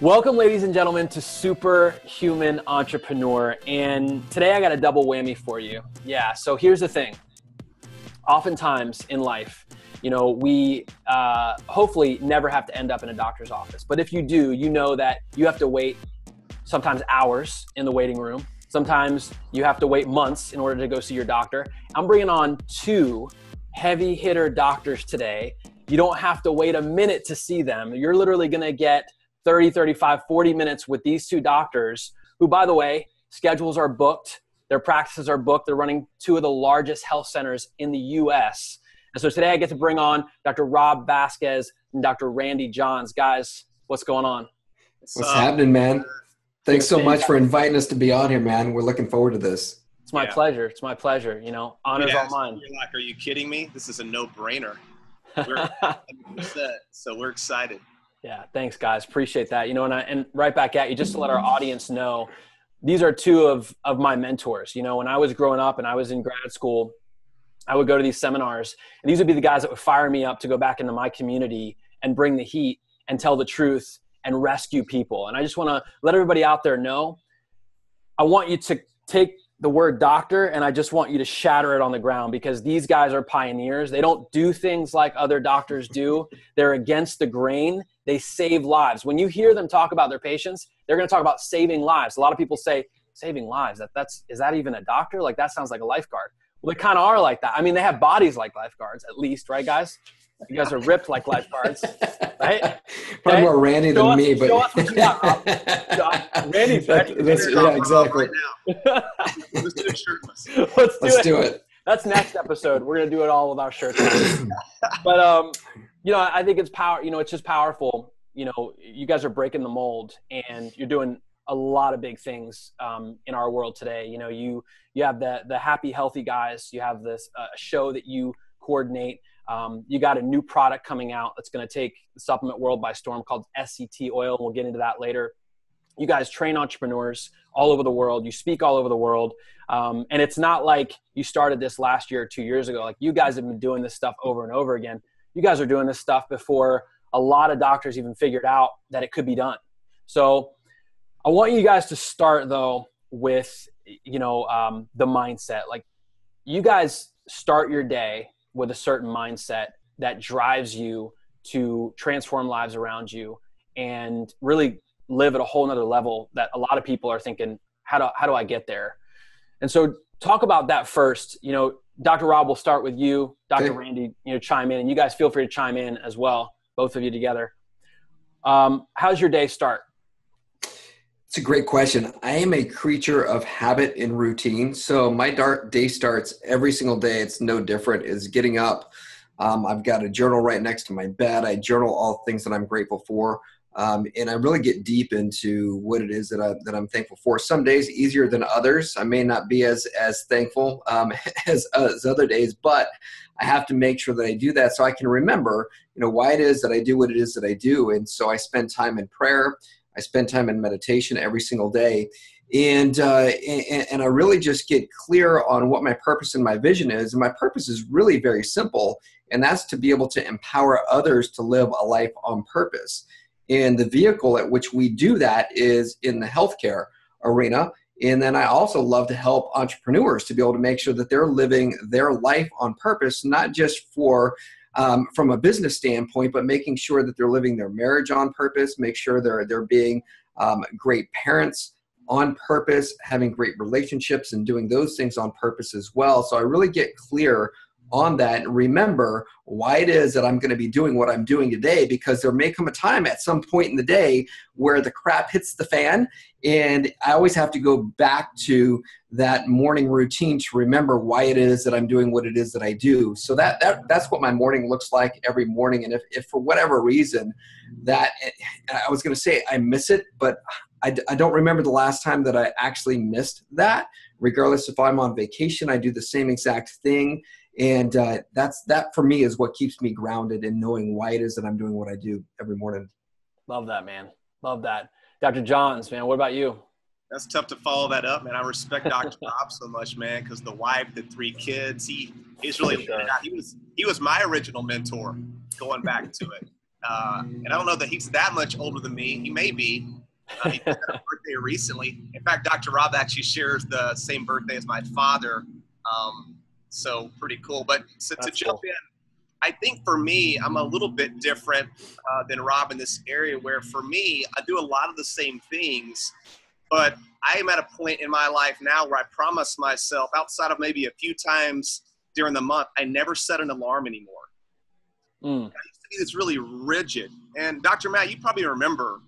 Welcome, ladies and gentlemen, to Superhuman Entrepreneur. And today I got a double whammy for you. Yeah, so here's the thing. Oftentimes in life, we hopefully never have to end up in a doctor's office. But if you do, you know that you have to wait sometimes hours in the waiting room. Sometimes you have to wait months in order to go see your doctor. I'm bringing on two heavy hitter doctors today. You don't have to wait a minute to see them. You're literally going to get 30, 35, 40 minutes with these two doctors who, by the way, schedules are booked. Their practices are booked. They're running two of the largest health centers in the U.S. And so today I get to bring on Dr. Rob Vasquez and Dr. Randy Johns. Guys, what's going on? What's happening, man? Thanks so much for inviting us to be on here, man. We're looking forward to this. It's my pleasure. It's my pleasure. Honor's all mine. You're like, are you kidding me? This is a no-brainer. We're 100%, so we're excited. Yeah, thanks, guys. Appreciate that. And right back at you, just to let our audience know, these are two of my mentors. When I was growing up and I was in grad school, I would go to these seminars, and these would be the guys that would fire me up to go back into my community and bring the heat and tell the truth and rescue people. And I just want to let everybody out there know, I want you to take the word doctor and I just want you to shatter it on the ground, because these guys are pioneers. They don't do things like other doctors do. They're against the grain. They save lives. When you hear them talk about their patients, they're going to talk about saving lives. A lot of people say, saving lives, is that even a doctor? Like, that sounds like a lifeguard. Well, they kind of are like that. I mean, they have bodies like lifeguards, at least, right, guys? You guys are ripped like lifeguards, right? Probably more Randy than me, but show us what you got, Randy's ready. Yeah, exactly. Right now. Let's do it shirtless. Let's do it. That's next episode. We're gonna do it all with our shirts on. But I think it's power. It's just powerful. You guys are breaking the mold, and you're doing a lot of big things in our world today. You have the happy, healthy guys. You have this show that you coordinate. You got a new product coming out that's going to take the supplement world by storm called SCT oil. We'll get into that later. You guys train entrepreneurs all over the world. You speak all over the world. And it's not like you started this last year or 2 years ago. Like, you guys have been doing this stuff over and over again. You guys are doing this stuff before a lot of doctors even figured out that it could be done. So I want you guys to start, though, with, the mindset. Like, you guys start your day with a certain mindset that drives you to transform lives around you and really live at a whole nother level that a lot of people are thinking, how do I get there? And so talk about that first. Dr. Rob, we'll start with you. Dr. Okay. Randy, chime in, and you guys feel free to chime in as well, both of you together. How's your day start? It's a great question. I am a creature of habit and routine. So my day starts every single day. It's no different. Is getting up. I've got a journal right next to my bed. I journal all things that I'm grateful for. And I really get deep into what it is that I'm thankful for. Some days easier than others. I may not be as thankful as other days, but I have to make sure that I do that so I can remember, why it is that I do what it is that I do. And so I spend time in prayer. I spend time in meditation every single day. And I really just get clear on what my purpose and my vision is. And my purpose is really very simple. And that's to be able to empower others to live a life on purpose. And the vehicle at which we do that is in the healthcare arena. And then I also love to help entrepreneurs to be able to make sure that they're living their life on purpose, not just from a business standpoint, but making sure that they're living their marriage on purpose, make sure they're being great parents on purpose, having great relationships and doing those things on purpose as well. So I really get clear on that and remember why it is that I'm going to be doing what I'm doing today, because there may come a time at some point in the day where the crap hits the fan, and I always have to go back to that morning routine to remember why it is that I'm doing what it is that I do. So that's what my morning looks like every morning. And if for whatever reason that, I was going to say I miss it, but I don't remember the last time that I actually missed that. Regardless if I'm on vacation, I do the same exact thing. And that for me is what keeps me grounded in knowing why it is that I'm doing what I do every morning. Love that, man. Love that. Dr. Johns, man, what about you? That's tough to follow that up, man. I respect Dr. Rob so much, man, because the wife, the 3 kids, he's really he was my original mentor going back to it. And I don't know that he's that much older than me. He may be, He just had a birthday recently. In fact, Dr. Rob actually shares the same birthday as my father. So pretty cool. But to jump in, I think for me, I'm a little bit different than Rob in this area where for me, I do a lot of the same things, but I am at a point in my life now where I promise myself outside of maybe a few times during the month, I never set an alarm anymore. I used to be this really rigid. And Dr. Matt, you probably remember,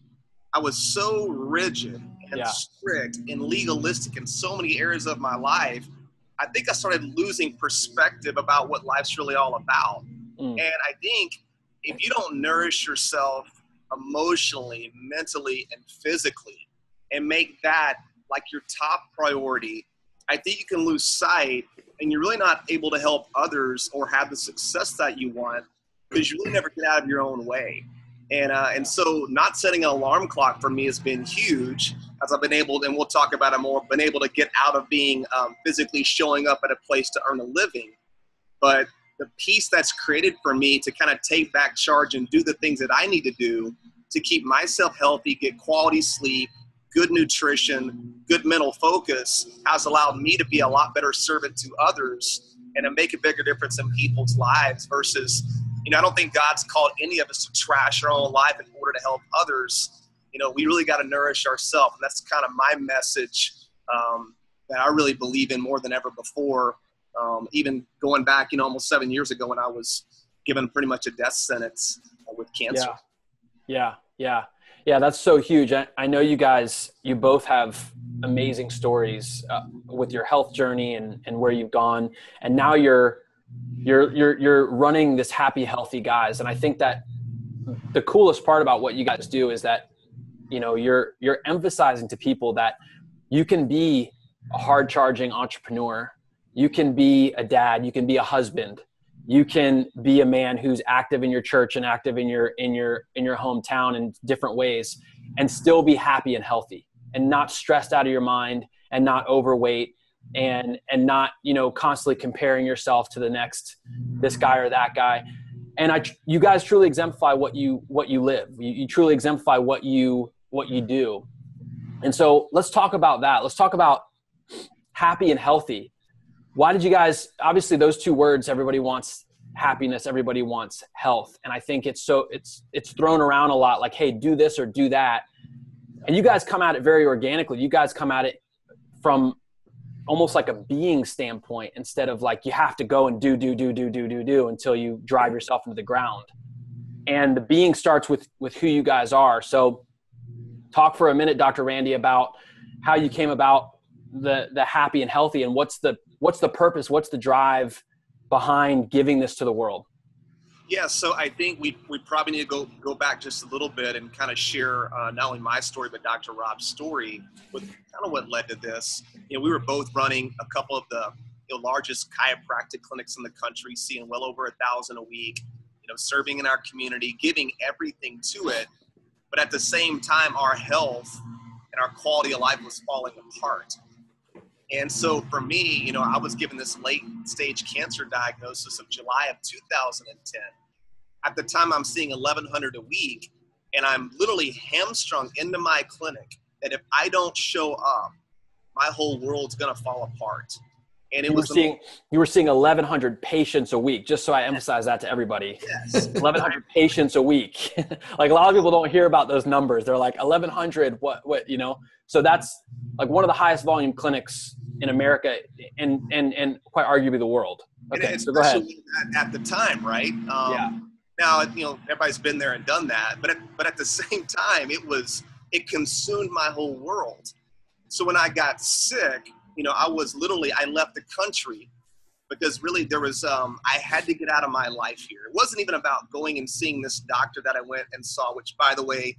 I was so rigid and strict and legalistic in so many areas of my life. I think I started losing perspective about what life's really all about. And I think if you don't nourish yourself emotionally, mentally, and physically, and make that like your top priority, I think you can lose sight and you're really not able to help others or have the success that you want because you really never get out of your own way. And so not setting an alarm clock for me has been huge as I've been able, and we'll talk about it more, been able to get out of being physically showing up at a place to earn a living. But the peace that's created for me to kind of take back charge and do the things that I need to do to keep myself healthy, get quality sleep, good nutrition, good mental focus has allowed me to be a lot better servant to others and to make a bigger difference in people's lives versus, I don't think God's called any of us to trash our own life in order to help others. We really got to nourish ourselves. And that's kind of my message that I really believe in more than ever before. Even going back, almost 7 years ago when I was given pretty much a death sentence with cancer. Yeah. That's so huge. I know you guys, you both have amazing stories with your health journey and where you've gone. And now you're running this happy, healthy guys. And I think that the coolest part about what you guys do is that, you're emphasizing to people that you can be a hard charging entrepreneur. You can be a dad, you can be a husband, you can be a man who's active in your church and active in your hometown in different ways and still be happy and healthy and not stressed out of your mind and not overweight and not, constantly comparing yourself to this guy or that guy. And you guys truly exemplify what you live. You truly exemplify what you do. And so let's talk about that. Let's talk about happy and healthy. Why did you guys, obviously those two words, everybody wants happiness, everybody wants health. And I think it's thrown around a lot like, hey, do this or do that. And you guys come at it very organically. You guys come at it from almost like a being standpoint instead of like you have to go and do until you drive yourself into the ground. And the being starts with who you guys are. So talk for a minute, Dr. Randy, about how you came about the happy and healthy and what's the purpose, what's the drive behind giving this to the world? Yeah, so I think we probably need to go back just a little bit and kind of share not only my story, but Dr. Rob's story with kind of what led to this. We were both running a couple of the largest chiropractic clinics in the country, seeing well over 1,000 a week, serving in our community, giving everything to it. But at the same time, our health and our quality of life was falling apart. And so for me, I was given this late stage cancer diagnosis of July of 2010. At the time, I'm seeing 1,100 a week, and I'm literally hamstrung into my clinic that if I don't show up, my whole world's going to fall apart. And you were seeing 1,100 patients a week, just so I emphasize that to everybody. Yes. 1,100 patients a week. Like a lot of people don't hear about those numbers. They're like 1,100, what, So that's like one of the highest volume clinics in America and quite arguably the world. Okay, so go ahead. At the time, right? Now, everybody's been there and done that, but at the same time, it consumed my whole world. So when I got sick, I left the country because really there was, I had to get out of my life here. It wasn't even about going and seeing this doctor that I went and saw, which by the way,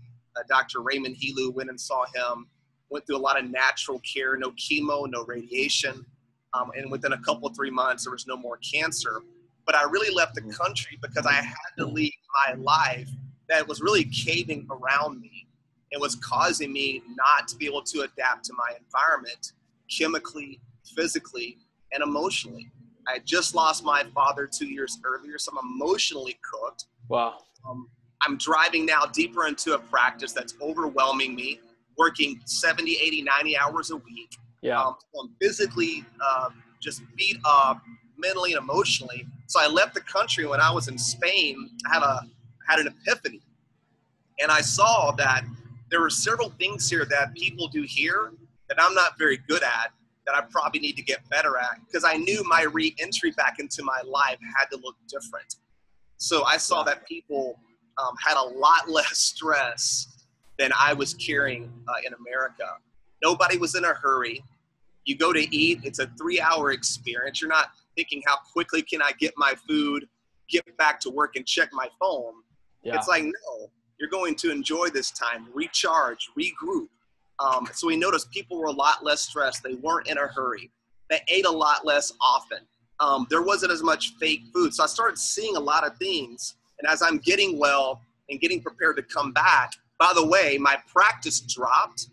Dr. Raymond Helu, went and saw him, went through a lot of natural care, no chemo, no radiation. And within a couple, 3 months, there was no more cancer. But I really left the country because I had to leave my life that was really caving around me and was causing me not to be able to adapt to my environment chemically, physically, and emotionally. I had just lost my father 2 years earlier, so I'm emotionally cooked. Wow. I'm driving now deeper into a practice that's overwhelming me, working 70, 80, 90 hours a week. Yeah. So I'm physically just beat up mentally and emotionally. So I left the country. When I was in Spain, I had an epiphany. And I saw that there were several things here that people do here that I'm not very good at, that I probably need to get better at, because I knew my re-entry back into my life had to look different. So I saw that people had a lot less stress than I was carrying in America. Nobody was in a hurry. You go to eat, it's a 3-hour experience. You're not thinking, how quickly can I get my food, get back to work and check my phone. Yeah. It's like, no, you're going to enjoy this time, recharge, regroup. So we noticed people were a lot less stressed. They weren't in a hurry. They ate a lot less often. There wasn't as much fake food. So I started seeing a lot of things. And as I'm getting well and getting prepared to come back, by the way, my practice dropped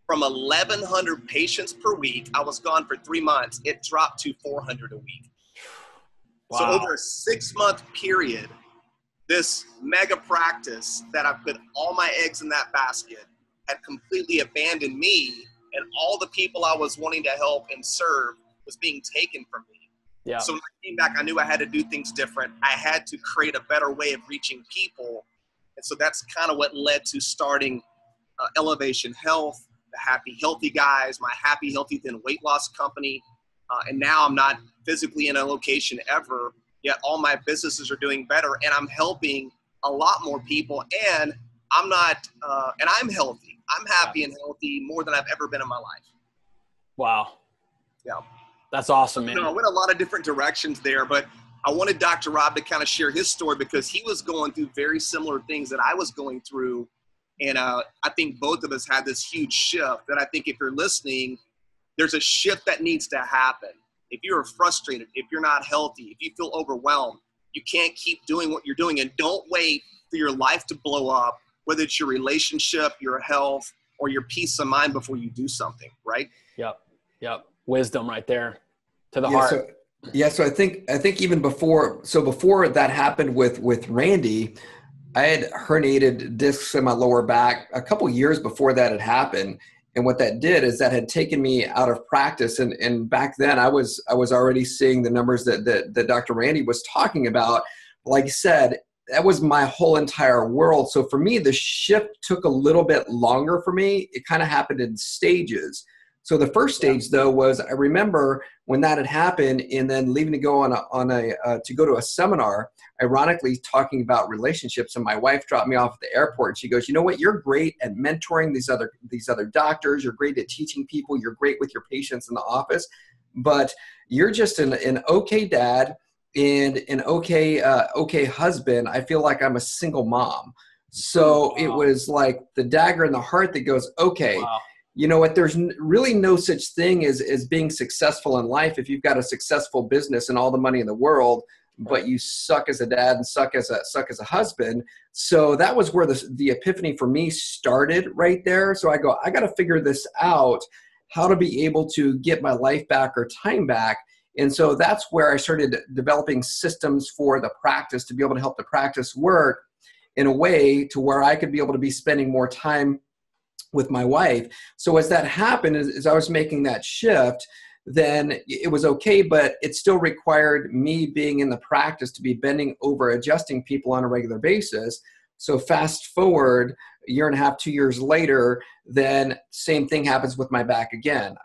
from 1,100 patients per week. I was gone for 3 months. It dropped to 400 a week. Wow. So over a 6-month period, this mega practice that I put all my eggs in that basket had completely abandoned me, and all the people I was wanting to help and serve was being taken from me. Yeah. So when I came back, I knew I had to do things different. I had to create a better way of reaching people. And so that's kind of what led to starting Elevation Health, the Happy Healthy Guys, my Happy Healthy Thin weight loss company. And now I'm not physically in a location ever, yet all my businesses are doing better, and I'm helping a lot more people, and I'm not, and I'm healthy. I'm happy and healthy more than I've ever been in my life. Wow. Yeah. That's awesome, man. I went a lot of different directions there, but I wanted Dr. Rob to kind of share his story, because he was going through very similar things that I was going through. And I think both of us had this huge shift that I think if you're listening, there's a shift that needs to happen. If you're frustrated, if you're not healthy, if you feel overwhelmed, you can't keep doing what you're doing, and don't wait for your life to blow up, whether it's your relationship, your health, or your peace of mind before you do something, right? Yep. Wisdom right there to the heart. So I think even before that happened with Randy, I had herniated discs in my lower back a couple years before that had happened. And what that did is that had taken me out of practice. And back then I was already seeing the numbers that Dr. Randy was talking about. Like I said, that was my whole entire world. So for me, the shift took a little bit longer for me. It kind of happened in stages. So the first stage though was, I remember when that had happened, and then leaving to go to go to a seminar, ironically talking about relationships. And my wife dropped me off at the airport, and she goes, "You know what? You're great at mentoring these other doctors. You're great at teaching people. You're great with your patients in the office, but you're just an okay dad and an okay husband. I feel like I'm a single mom." So it was like the dagger in the heart that goes, okay. Wow. You know what? There's really no such thing as being successful in life if you've got a successful business and all the money in the world, but you suck as a dad and suck as a husband. So that was where the epiphany for me started right there. So I go, I got to figure this out, how to be able to get my life back or time back. And so that's where I started developing systems for the practice to be able to help the practice work in a way to where I could be able to be spending more time with my wife. So as that happened, as I was making that shift, then it was okay, but it still required me being in the practice to be bending over, adjusting people on a regular basis. So fast forward a year and a half, 2 years later, then same thing happens with my back again.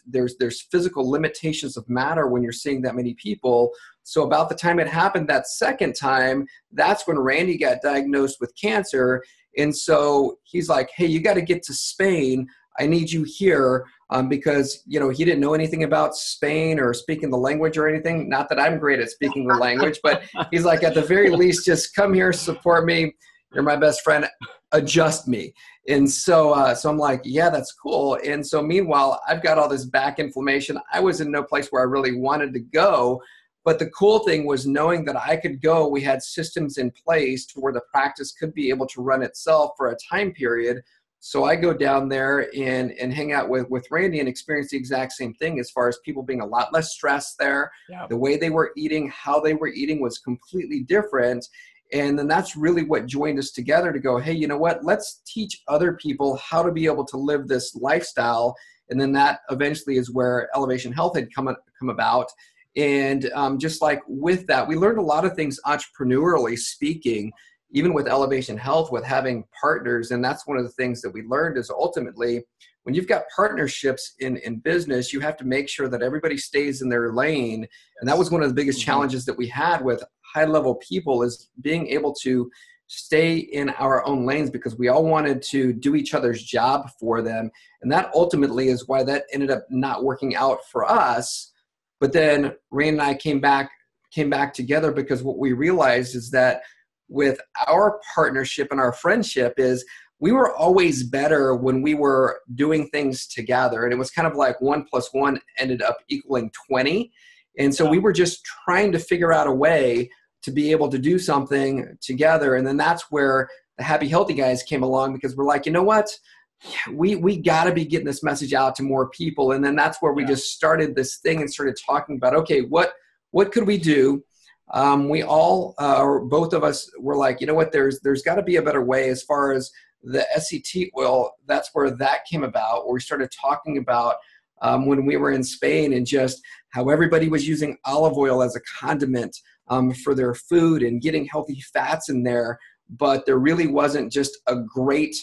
There's physical limitations of matter when you're seeing that many people. So about the time it happened that second time, that's when Randy got diagnosed with cancer. And so he's like, "Hey, you got to get to Spain. I need you here," because, he didn't know anything about Spain or speaking the language or anything. Not that I'm great at speaking the language, but he's like, at the very least, just come here, support me. You're my best friend. Adjust me. And so I'm like, yeah, that's cool. And so meanwhile, I've got all this back inflammation. I was in no place where I really wanted to go. But the cool thing was knowing that I could go. We had systems in place to where the practice could be able to run itself for a time period. So I go down there and hang out with Randy and experience the exact same thing as far as people being a lot less stressed there. Yeah. The way they were eating, how they were eating was completely different. And then that's really what joined us together to go, hey, you know what, let's teach other people how to be able to live this lifestyle. And then that eventually is where Elevation Health had come about. And just like with that, we learned a lot of things entrepreneurially speaking, even with Elevation Health, with having partners. And that's one of the things that we learned is ultimately when you've got partnerships in business, you have to make sure that everybody stays in their lane. And that was one of the biggest challenges that we had with high level people, is being able to stay in our own lanes, because we all wanted to do each other's job for them. And that ultimately is why that ended up not working out for us. But then Rain and I came back together, because what we realized is that with our partnership and our friendship is we were always better when we were doing things together. And it was kind of like 1 + 1 ended up equaling 20. And so we were just trying to figure out a way to be able to do something together. And then that's where the Happy Healthy guys came along, because we're like, you know what? We got to be getting this message out to more people. And then that's where we just started this thing and started talking about, okay, what could we do? We all, or both of us were like, you know what, there's got to be a better way. As far as the SCT oil, that's where that came about, where we started talking about when we were in Spain, and just how everybody was using olive oil as a condiment for their food and getting healthy fats in there. But there really wasn't just a great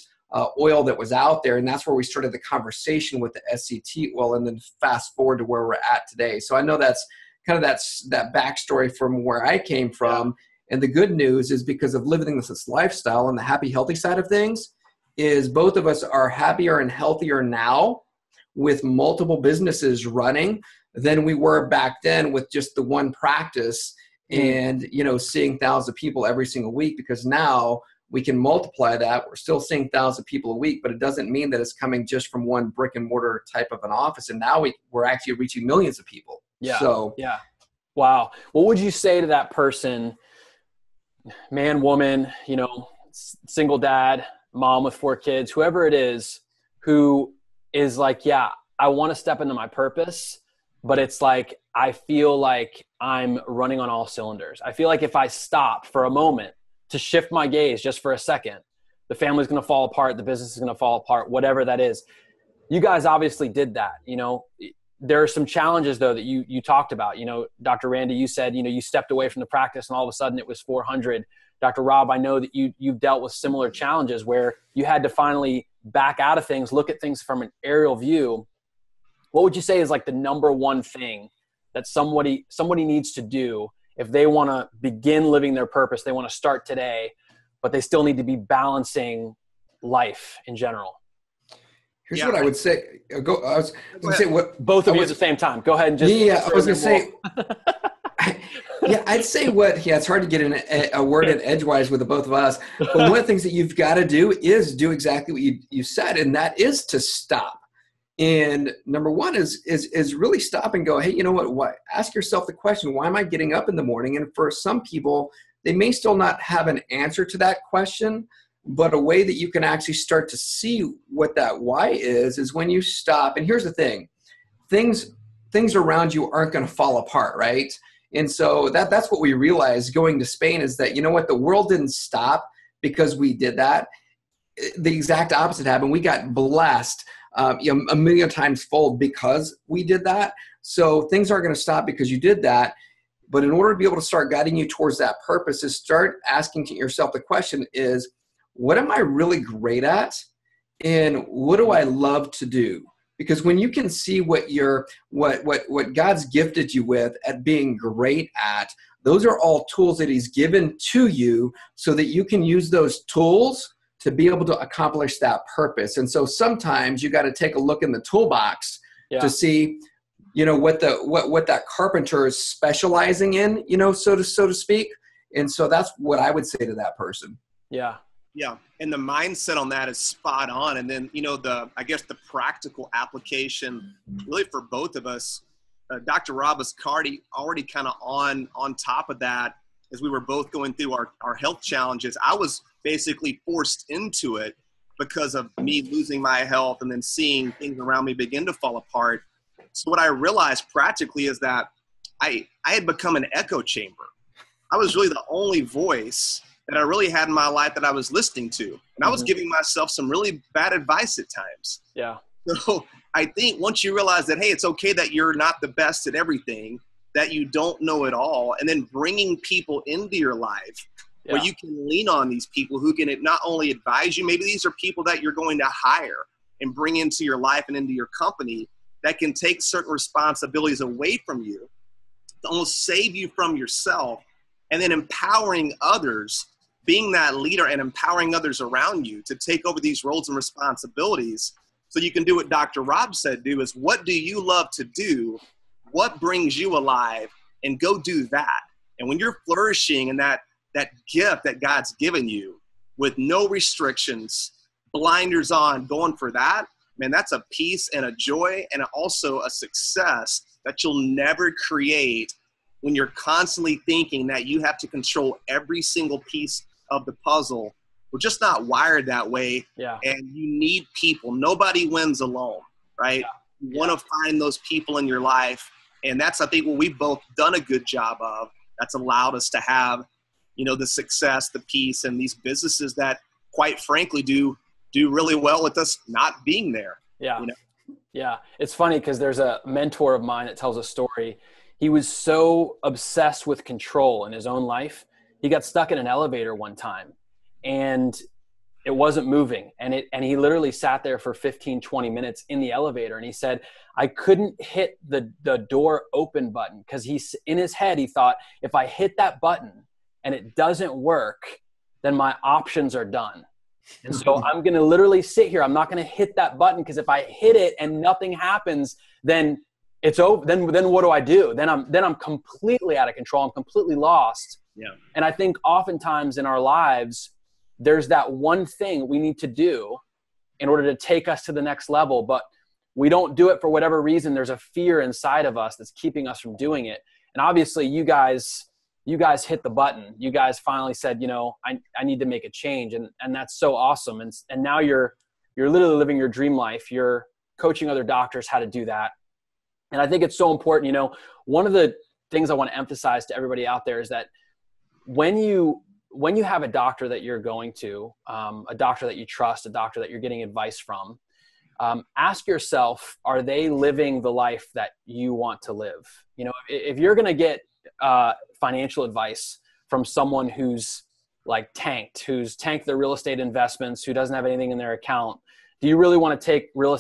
oil that was out there. And that's where we started the conversation with the SCT oil, and then fast forward to where we're at today. So I know that's kind of that backstory from where I came from. And the good news is, because of living this lifestyle and the happy, healthy side of things, is both of us are happier and healthier now with multiple businesses running than we were back then with just the one practice and, you know, seeing thousands of people every single week. Because now we can multiply that. We're still seeing thousands of people a week, but it doesn't mean that it's coming just from one brick and mortar type of an office. And now we're actually reaching millions of people. Yeah. So, yeah. Wow. What would you say to that person, man, woman, you know, single dad, mom with 4 kids, whoever it is, who is like, yeah, I want to step into my purpose, but it's like, I feel like I'm running on all cylinders. I feel like if I stop for a moment to shift my gaze just for a second, the family's going to fall apart. The business is going to fall apart, whatever that is. You guys obviously did that. You know, there are some challenges though that you talked about. You know, Dr. Randy, you said, you know, you stepped away from the practice and all of a sudden it was 400. Dr. Rob, I know that you've dealt with similar challenges where you had to finally back out of things, look at things from an aerial view. What would you say is like the number one thing that somebody needs to do if they want to begin living their purpose? They want to start today, but they still need to be balancing life in general. Here's what I would say. I was going to say what both of you at the same time. Go ahead and just. Yeah, I was going to say. Yeah, I'd say it's hard to get a word in edgewise with the both of us. But one of the things that you've got to do is do exactly what you said, and that is to stop. And number one is really stop and go, hey, you know what? Ask yourself the question, why am I getting up in the morning? And for some people, they may still not have an answer to that question, but a way that you can actually start to see what that why is when you stop. And here's the thing, things around you aren't going to fall apart, right? And so that's what we realized going to Spain, is that, you know what, the world didn't stop because we did that. The exact opposite happened. We got blessed a million times fold because we did that. So things aren't going to stop because you did that. But in order to be able to start guiding you towards that purpose, is start asking yourself the question is, what am I really great at? And what do I love to do? Because when you can see what God's gifted you with at being great at, those are all tools that he's given to you so that you can use those tools to be able to accomplish that purpose. And so sometimes you got to take a look in the toolbox to see, you know, what that carpenter is specializing in, you know, so to speak. And so that's what I would say to that person. Yeah. Yeah. And the mindset on that is spot on. And then, you know, I guess the practical application really for both of us, Dr. Rob Vasquez already kind of on top of that as we were both going through our health challenges. I was basically forced into it because of me losing my health and then seeing things around me begin to fall apart. So what I realized practically is that I had become an echo chamber. I was really the only voice that I really had in my life that I was listening to. And I was Mm-hmm. giving myself some really bad advice at times. Yeah. So I think once you realize that, hey, it's okay that you're not the best at everything, that you don't know it all, and then bringing people into your life where you can lean on these people who can not only advise you, maybe these are people that you're going to hire and bring into your life and into your company that can take certain responsibilities away from you to almost save you from yourself, and then empowering others, being that leader and empowering others around you to take over these roles and responsibilities so you can do what Dr. Rob said do, is what do you love to do? What brings you alive? And go do that. And when you're flourishing in that gift that God's given you with no restrictions, blinders on, going for that, man, that's a peace and a joy and also a success that you'll never create when you're constantly thinking that you have to control every single piece of the puzzle. We're just not wired that way. Yeah. And you need people. Nobody wins alone, right? Yeah. You want to find those people in your life. And that's, I think, what we've both done a good job of. That's allowed us to have, the success, the peace, and these businesses that, quite frankly, do really well with us not being there. Yeah. Yeah. It's funny because there's a mentor of mine that tells a story. He was so obsessed with control in his own life. He got stuck in an elevator one time and it wasn't moving. And he literally sat there for 15, 20 minutes in the elevator. And he said, I couldn't hit the door open button because in his head, he thought, if I hit that button and it doesn't work, then my options are done. And so I'm going to literally sit here. I'm not going to hit that button because if I hit it and nothing happens, then it's over. Then what do I do? Then I'm completely out of control. I'm completely lost. Yeah. And I think oftentimes in our lives, there's that one thing we need to do in order to take us to the next level, but we don't do it for whatever reason. There's a fear inside of us that's keeping us from doing it. And obviously you guys hit the button. You guys finally said, I need to make a change. And that's so awesome. And now you're literally living your dream life. You're coaching other doctors how to do that. And I think it's so important. One of the things I want to emphasize to everybody out there is that when you have a doctor that you're going to, a doctor that you trust, a doctor that you're getting advice from, ask yourself, are they living the life that you want to live? If you're going to get financial advice from someone who's who's tanked their real estate investments, who doesn't have anything in their account, do you really want to take real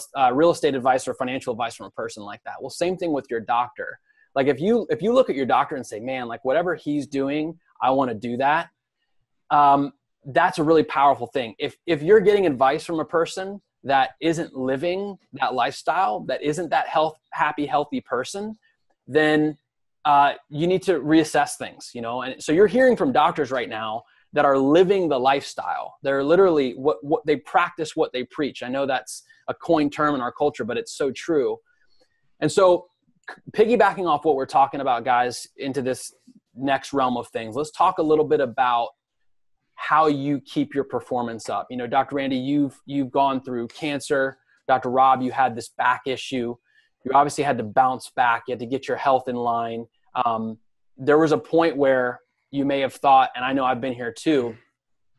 estate advice or financial advice from a person like that? Well, same thing with your doctor. Like if you look at your doctor and say, man, like whatever he's doing, I want to do that. That's a really powerful thing. If you're getting advice from a person that isn't living that lifestyle, that isn't that happy, healthy person, then you need to reassess things, And so you're hearing from doctors right now that are living the lifestyle. They're literally what they practice, what they preach. I know that's a coined term in our culture, but it's so true. And so piggybacking off what we're talking about, guys, into this next realm of things, let's talk a little bit about how you keep your performance up. Dr. Randy, you've gone through cancer. Dr. Rob, you had this back issue. You obviously had to bounce back. You had to get your health in line. There was a point where you may have thought, and I know I've been here too,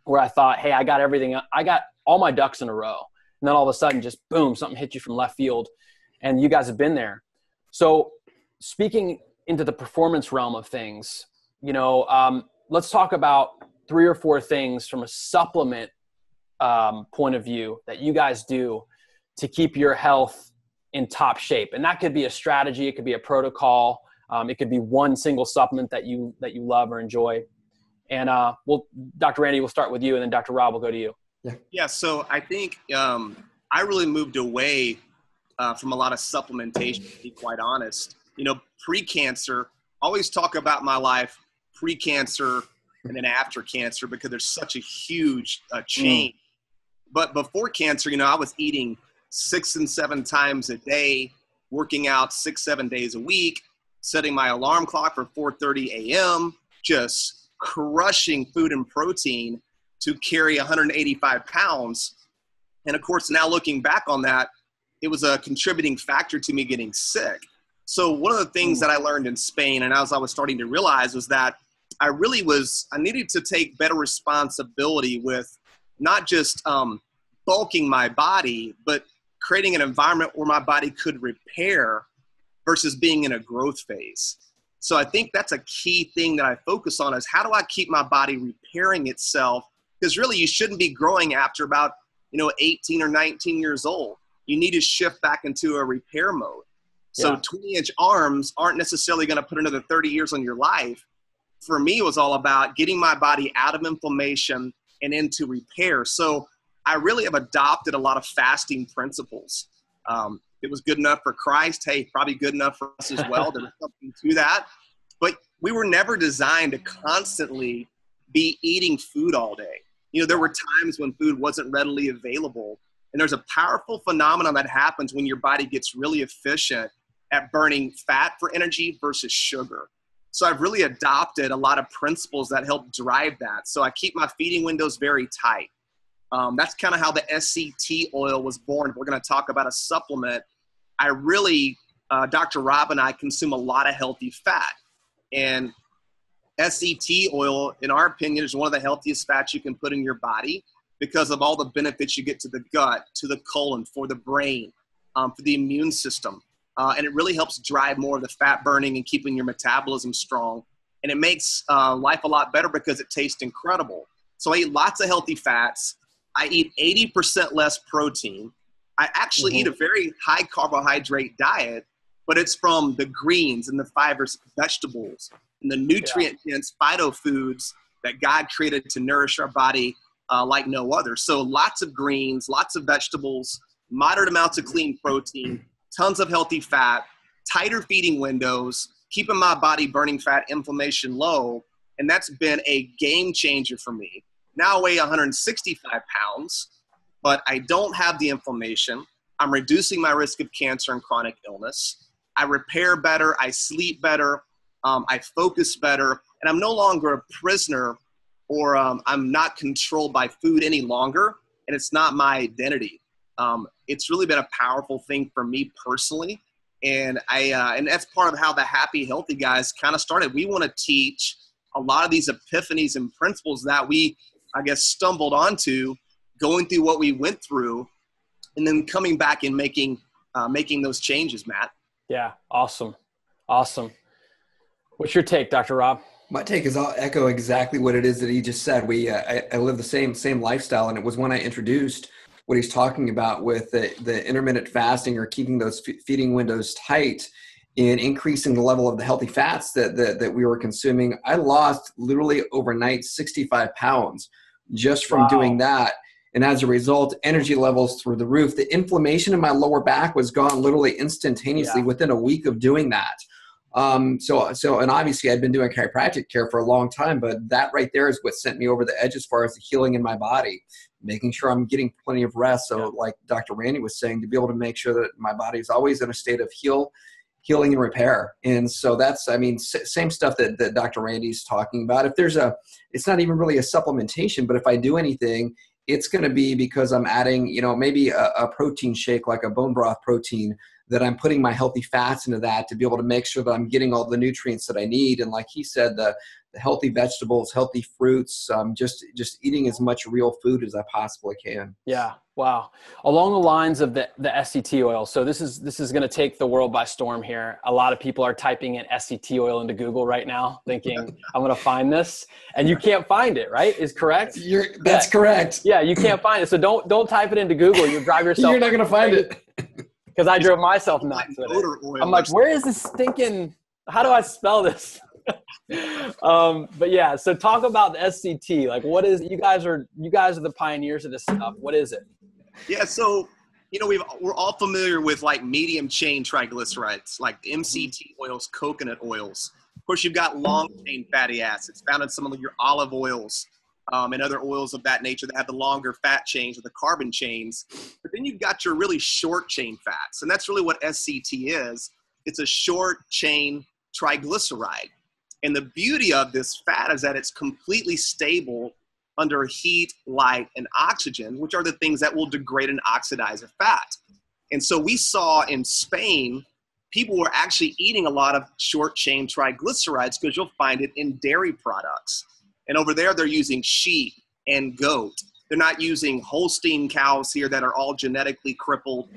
where I thought, hey, I got everything. I got all my ducks in a row. And then all of a sudden, just boom, something hit you from left field. And you guys have been there. So speaking into the performance realm of things, let's talk about 3 or 4 things from a supplement point of view that you guys do to keep your health in top shape. And that could be a strategy. It could be a protocol. It could be one single supplement that you love or enjoy. And Dr. Randy, we'll start with you, and then Dr. Rob will go to you. Yeah. So I think I really moved away from a lot of supplementation, to be quite honest. Pre-cancer, always talk about my life pre-cancer and then after cancer because there's such a huge change. But before cancer, I was eating 6 and 7 times a day, working out 6-7 days a week, setting my alarm clock for 4:30 a.m., just crushing food and protein to carry 185 pounds. And of course, now looking back on that, it was a contributing factor to me getting sick. So one of the things that I learned in Spain, and as I was starting to realize, was that I needed to take better responsibility with not just bulking my body, but creating an environment where my body could repair versus being in a growth phase. So I think that's a key thing that I focus on is how do I keep my body repairing itself? Because really you shouldn't be growing after about, 18 or 19 years old. You need to shift back into a repair mode. So 20-inch arms aren't necessarily going to put another 30 years on your life. For me, it was all about getting my body out of inflammation and into repair. So I really have adopted a lot of fasting principles. It was good enough for Christ. Hey, probably good enough for us as well. There was something to that. But we were never designed to constantly be eating food all day. There were times when food wasn't readily available. And there's a powerful phenomenon that happens when your body gets really efficient at burning fat for energy versus sugar. So I've really adopted a lot of principles that help drive that. So I keep my feeding windows very tight. That's kind of how the SCT oil was born. If we're going to talk about a supplement, I really, Dr. Rob and I consume a lot of healthy fat. And SCT oil, in our opinion, is one of the healthiest fats you can put in your body because of all the benefits you get to the gut, to the colon, for the brain, for the immune system. And it really helps drive more of the fat burning and keeping your metabolism strong. And it makes life a lot better because it tastes incredible. So I eat lots of healthy fats. I eat 80% less protein. I actually eat a very high carbohydrate diet, but it's from the greens and the fibers, vegetables, and the nutrient-dense phytofoods that God created to nourish our body like no other. So lots of greens, lots of vegetables, moderate amounts of clean protein, tons of healthy fat, tighter feeding windows, keeping my body burning fat, inflammation low, and that's been a game changer for me. Now I weigh 165 pounds, but I don't have the inflammation. I'm reducing my risk of cancer and chronic illness. I repair better, I sleep better, I focus better, and I'm no longer a prisoner or I'm not controlled by food any longer, and it's not my identity. It's really been a powerful thing for me personally, and and that's part of how the Happy Healthy Guys kind of started. We want to teach a lot of these epiphanies and principles that we, I guess, stumbled onto going through what we went through, and then coming back and making those changes, Matt. Yeah, awesome. What's your take, Dr. Rob? My take is I'll echo exactly what it is that he just said. I live the same lifestyle, and it was when I introduced what he's talking about with the intermittent fasting or keeping those feeding windows tight and increasing the level of the healthy fats that we were consuming. I lost literally overnight 65 pounds just from doing that. And as a result, energy levels through the roof. The inflammation in my lower back was gone literally instantaneously within a week of doing that. So, and obviously I'd been doing chiropractic care for a long time, but that right there is what sent me over the edge as far as the healing in my body, making sure I'm getting plenty of rest. So like Dr. Randy was saying, to be able to make sure that my body is always in a state of healing and repair. And so that's, same stuff that Dr. Randy's talking about. If there's it's not even really a supplementation, but if I do anything, it's going to be because I'm adding, maybe a protein shake, like a bone broth protein, that I'm putting my healthy fats into that to be able to make sure that I'm getting all the nutrients that I need. And like he said, the healthy vegetables, healthy fruits, just eating as much real food as I possibly can. Yeah. Wow. Along the lines of the SCT oil. So this is going to take the world by storm here. A lot of people are typing in SCT oil into Google right now, thinking I'm going to find this, and you can't find it, right? Is correct? That's correct. Yeah. You can't find it. So don't type it into Google. You'll drive yourself. You're not going to find it. Because I drove myself nuts with it. I'm like, where is this stinking, how do I spell this? But yeah, so talk about the SCT. Like, what is, you guys are the pioneers of this stuff. What is it? Yeah, so, we're all familiar with like medium chain triglycerides, like the MCT oils, coconut oils. Of course, you've got long chain fatty acids found in some of your olive oils, and other oils of that nature that have the longer fat chains or the carbon chains. But then you've got your really short chain fats, and that's really what SCT is. It's a short chain triglyceride. And the beauty of this fat is that it's completely stable under heat, light, and oxygen, which are the things that will degrade and oxidize a fat. And so we saw in Spain people were actually eating a lot of short-chain triglycerides because you'll find it in dairy products. And over there, they're using sheep and goat. They're not using Holstein cows here that are all genetically crippled,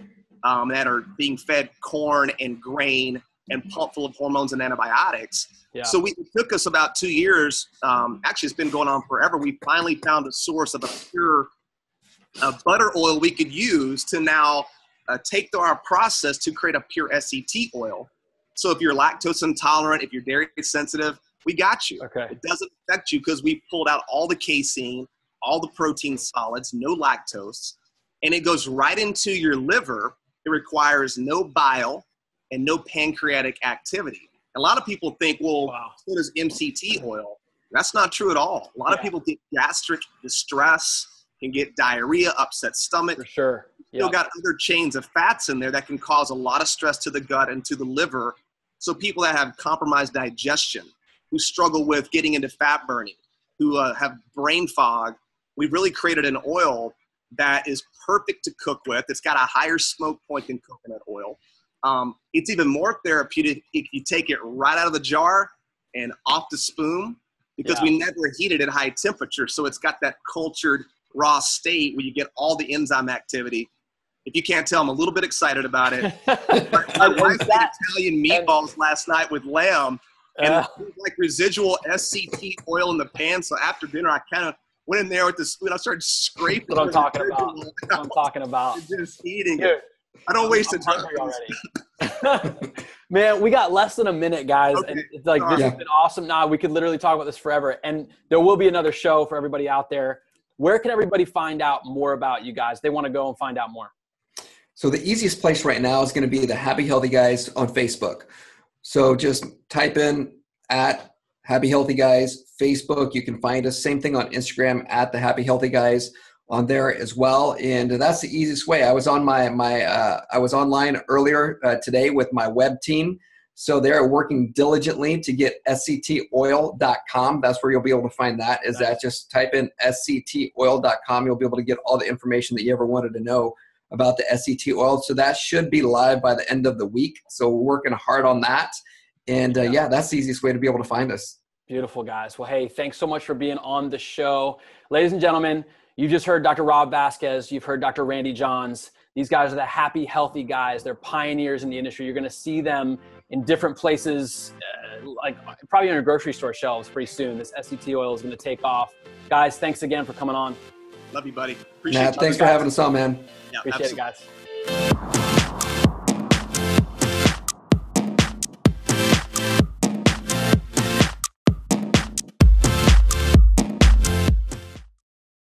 that are being fed corn and grain and pumped full of hormones and antibiotics. Yeah. So it took us about 2 years. Actually, it's been going on forever. We finally found a source of a pure butter oil we could use to now take through our process to create a pure SCT oil. So if you're lactose intolerant, if you're dairy sensitive, we got you. Okay. It doesn't affect you because we pulled out all the casein, all the protein solids, no lactose, and it goes right into your liver. It requires no bile and no pancreatic activity. A lot of people think, well, so does MCT oil. That's not true at all. A lot of people get gastric distress, can get diarrhea, upset stomach. For sure. Still got other chains of fats in there that can cause a lot of stress to the gut and to the liver. So people that have compromised digestion, who struggle with getting into fat burning, who have brain fog, we've really created an oil that is perfect to cook with. It's got a higher smoke point than coconut oil. It's even more therapeutic if you take it right out of the jar and off the spoon, because we never heat it at high temperature. So it's got that cultured raw state where you get all the enzyme activity. If you can't tell, I'm a little bit excited about it. My wife made Italian meatballs last night with lamb, and like residual SCT oil in the pan. So after dinner, I kind of went in there with the spoon. I started scraping. That's what I'm talking about. That's what I'm talking about. Just eating it. I don't waste the time already. Man, we got less than a minute, guys. Okay. And it's like, this has been awesome. Nah, we could literally talk about this forever. And there will be another show for everybody out there. Where can everybody find out more about you guys? They want to go and find out more. So the easiest place right now is going to be the Happy Healthy Guys on Facebook. So just type in at Happy Healthy Guys, Facebook. You can find us. Same thing on Instagram at the Happy Healthy Guys on there as well. And that's the easiest way. I was on I was online earlier today with my web team. So they're working diligently to get sctoil.com. That's where you'll be able to find that. Is that just type in sctoil.com. You'll be able to get all the information that you ever wanted to know about the SCT oil. So that should be live by the end of the week. So we're working hard on that. And that's the easiest way to be able to find us. Beautiful, guys. Well, hey, thanks so much for being on the show. Ladies and gentlemen, you just heard Dr. Rob Vasquez. You've heard Dr. Randy Johns. These guys are the Happy Healthy Guys. They're pioneers in the industry. You're going to see them in different places, like probably on your grocery store shelves pretty soon. This SCT oil is going to take off. Guys, thanks again for coming on. Love you, buddy. Appreciate it. Thanks for having us on, man. Yeah, appreciate it, guys.